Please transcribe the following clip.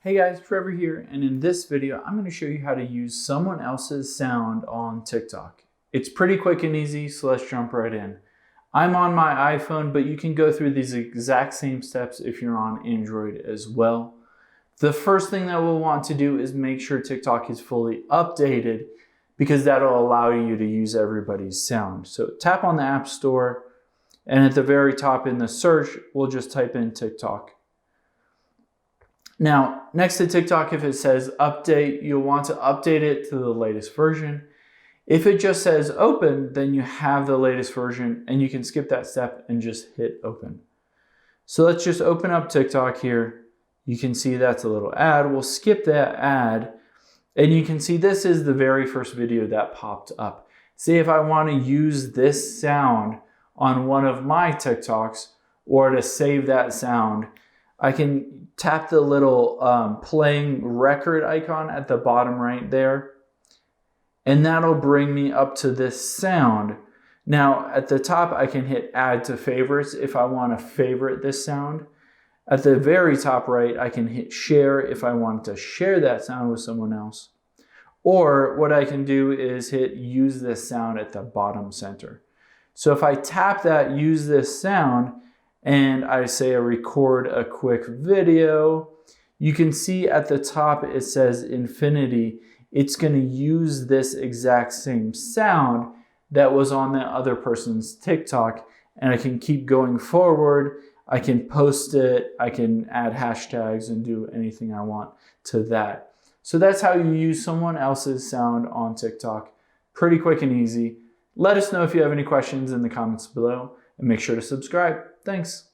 Hey guys, Trevor here, and in this video, I'm going to show you how to use someone else's sound on TikTok. It's pretty quick and easy, so let's jump right in. I'm on my iPhone, but you can go through these exact same steps if you're on Android as well. The first thing that we'll want to do is make sure TikTok is fully updated because that'll allow you to use everybody's sound. So tap on the App Store, and at the very top in the search, we'll just type in TikTok. Now, next to TikTok, if it says update, you'll want to update it to the latest version. If it just says open, then you have the latest version and you can skip that step and just hit open. So let's just open up TikTok here. You can see that's a little ad. We'll skip that ad and you can see this is the very first video that popped up. See, if I want to use this sound on one of my TikToks or to save that sound, I can tap the little playing record icon at the bottom right there, and that'll bring me up to this sound. Now at the top, I can hit add to favorites if I want to favorite this sound. At the very top right, I can hit share if I want to share that sound with someone else. Or what I can do is hit use this sound at the bottom center. So if I tap that use this sound, and I say record a quick video, you can see at the top it says infinity. It's going to use this exact same sound that was on the other person's TikTok, and I can keep going forward. I can post it, I can add hashtags and do anything I want to that. So that's how you use someone else's sound on TikTok. Pretty quick and easy. Let us know if you have any questions in the comments below, and make sure to subscribe. Thanks.